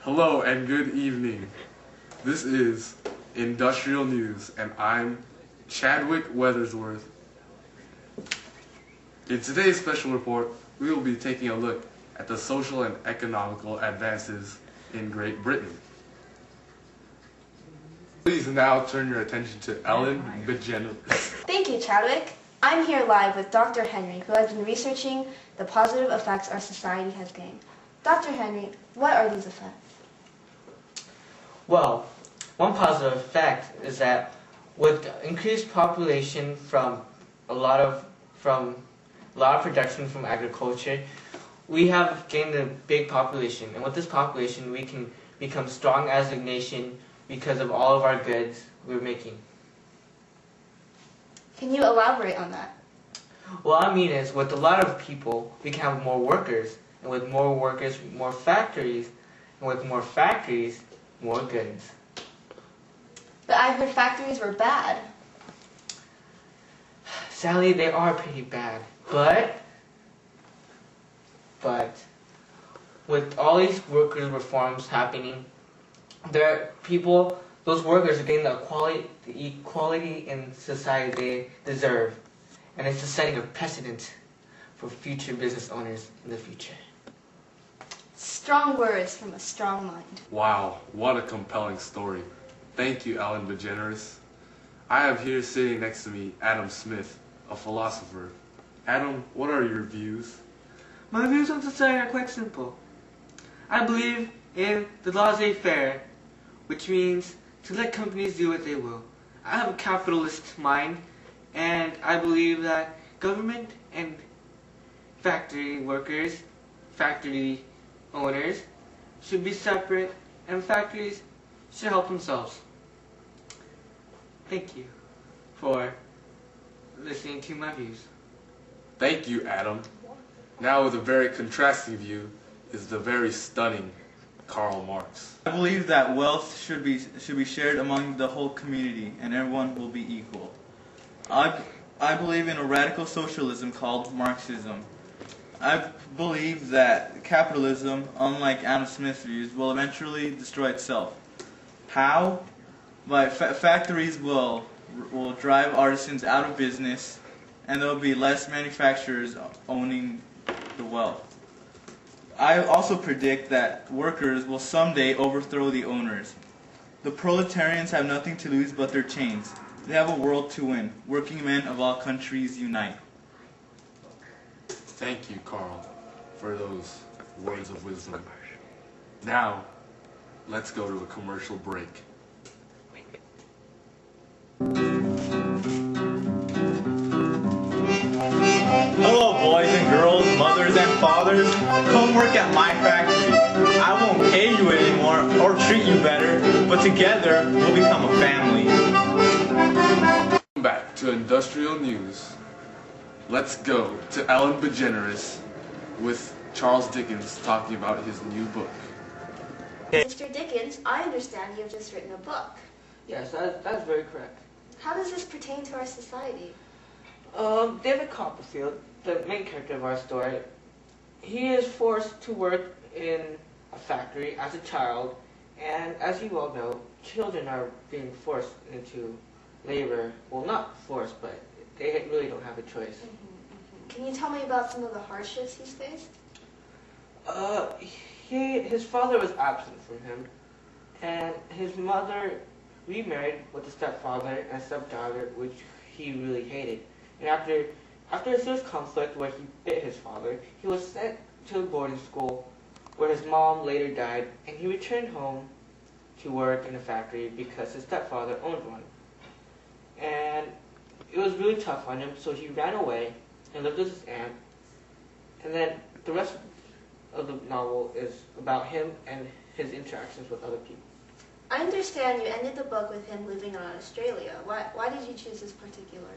Hello and good evening. This is Industrial News and I'm Chadwick Weathersworth. In today's special report, we will be taking a look at the social and economical advances in Great Britain. Please now turn your attention to Ellen BeGeneres. Thank you, Chadwick. I'm here live with Dr. Henry, who has been researching the positive effects our society has gained. Dr. Henry, what are these effects? Well, one positive effect is that with increased population from a lot of production from agriculture, we have gained a big population, and with this population we can become strong as a nation because of all of our goods we're making. Can you elaborate on that? What I mean is, with a lot of people, we can have more workers, and with more workers, more factories, and with more factories, more goods. But I heard factories were bad. Sadly, they are pretty bad, but with all these workers' reforms happening, those workers are getting the equality in society they deserve, and it's just setting a precedent for future business owners in the future. Strong words from a strong mind. Wow, what a compelling story. Thank you, Ellen BeGeneres. I have here sitting next to me Adam Smith, a philosopher. Adam, what are your views? My views on society are quite simple. I believe in the laissez-faire, which means to let companies do what they will. I have a capitalist mind, and I believe that government and factory workers, factory owners, should be separate, and factories should help themselves. Thank you for listening to my views. Thank you, Adam. Now with a very contrasting view is the very stunning Karl Marx. I believe that wealth should be shared among the whole community and everyone will be equal. I believe in a radical socialism called Marxism. I believe that capitalism, unlike Adam Smith's views, will eventually destroy itself. How? By factories will drive artisans out of business, and there will be less manufacturers owning the wealth. I also predict that workers will someday overthrow the owners. The proletarians have nothing to lose but their chains. They have a world to win. Working men of all countries unite. Thank you, Karl, for those words of wisdom. Now, let's go to a commercial break. Hello, boys and girls, mothers and fathers. Come work at my factory. I won't pay you anymore or treat you better, but together we'll become a family. Welcome back to Industrial News. Let's go to Ellen BeGeneres with Charles Dickens talking about his new book. Mr. Dickens, I understand you have just written a book. Yes, that's very correct. How does this pertain to our society? David Copperfield, the main character of our story, he is forced to work in a factory as a child, and as you all know, children are being forced into labor. Well, not forced, but they really don't have a choice. Can you tell me about some of the hardships he's faced? His father was absent from him, and his mother remarried with a stepfather and a stepdaughter, which he really hated. And after a serious conflict where he bit his father, he was sent to a boarding school where his mom later died, and he returned home to work in a factory because his stepfather owned one. And it was really tough on him, so he ran away and lived with his aunt. And then the rest of the novel is about him and his interactions with other people. I understand you ended the book with him living in Australia. Why did you choose this particular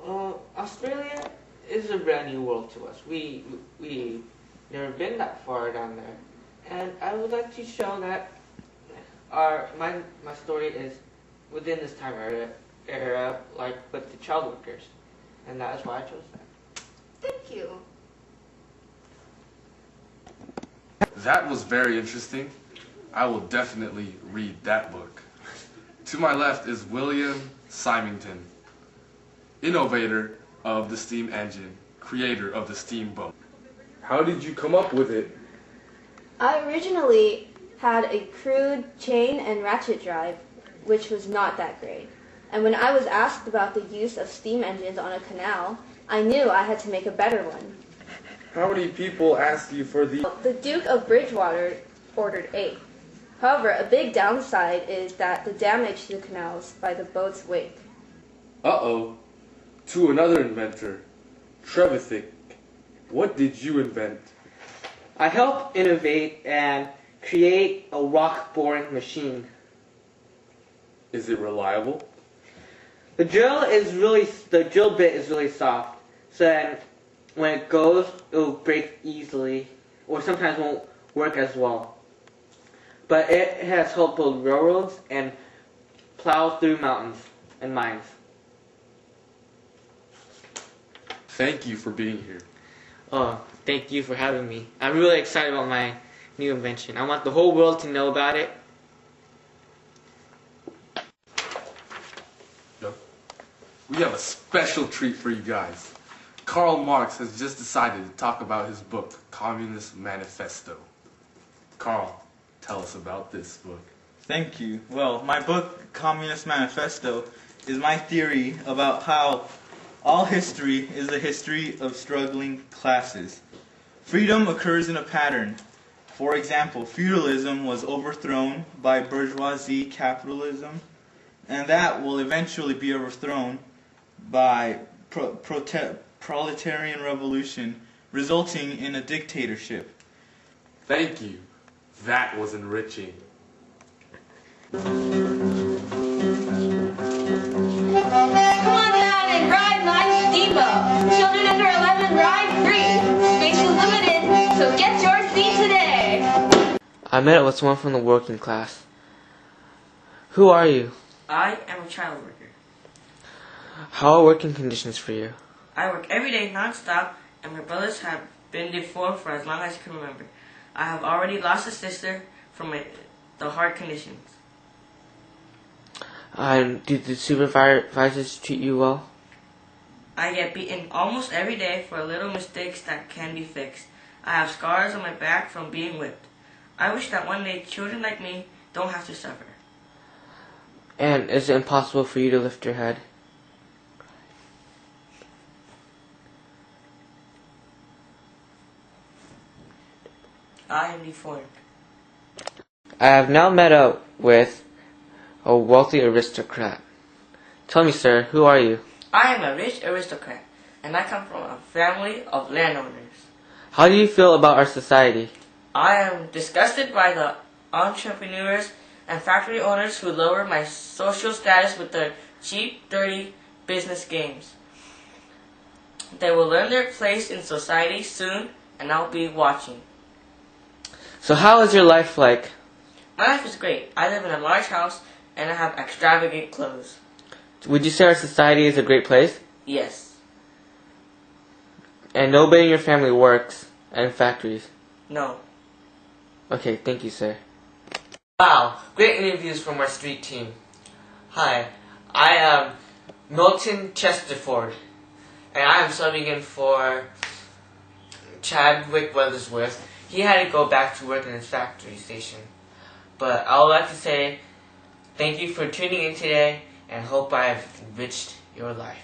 place? Australia is a brand new world to us. We never been that far down there, and I would like to show that my story is within this time era, like with the child workers, and that is why I chose that. Thank you. That was very interesting. I will definitely read that book. To my left is William Symington, innovator of the steam engine, creator of the steamboat. How did you come up with it? I originally had a crude chain and ratchet drive, which was not that great. And when I was asked about the use of steam engines on a canal, I knew I had to make a better one. How many people asked you for the... The Duke of Bridgewater ordered 8. However, a big downside is that the damage to the canals by the boat's wake. Uh-oh. To another inventor, Trevithick. What did you invent? I helped innovate and create a rock boring machine. Is it reliable? The drill bit is really soft, so then when it goes, it will break easily, or sometimes won't work as well. But it has helped build railroads and plow through mountains and mines. Thank you for being here. Oh, thank you for having me. I'm really excited about my new invention. I want the whole world to know about it. We have a special treat for you guys. Karl Marx has just decided to talk about his book, Communist Manifesto. Karl, tell us about this book. Thank you. Well, my book, Communist Manifesto, is my theory about how all history is a history of struggling classes. Freedom occurs in a pattern. For example, feudalism was overthrown by bourgeoisie capitalism, and that will eventually be overthrown by proletarian revolution, resulting in a dictatorship. Thank you. That was enriching. Come on down and ride my steamboat. Children under 11 ride free. Space is limited, so get your seat today. I met up with someone from the working class. Who are you? I am a child worker. How are working conditions for you? I work every day non-stop, and my brothers have been deformed for as long as I can remember. I have already lost a sister from the hard conditions. Do the supervisors treat you well? I get beaten almost every day for little mistakes that can be fixed. I have scars on my back from being whipped. I wish that one day children like me don't have to suffer. And is it impossible for you to lift your head? I am deformed. I have now met up with a wealthy aristocrat. Tell me, sir, who are you? I am a rich aristocrat, and I come from a family of landowners. How do you feel about our society? I am disgusted by the entrepreneurs and factory owners who lower my social status with their cheap, dirty business games. They will learn their place in society soon, and I'll be watching. So how is your life like? My life is great. I live in a large house, and I have extravagant clothes. Would you say our society is a great place? Yes. And nobody in your family works in factories? No. Okay, thank you, sir. Wow, great interviews from our street team. Hi, I am Milton Chesterford, and I am subbing in for Chadwick Weathersworth. He had to go back to work in his factory station. But I would like to say thank you for tuning in today, and hope I have enriched your life.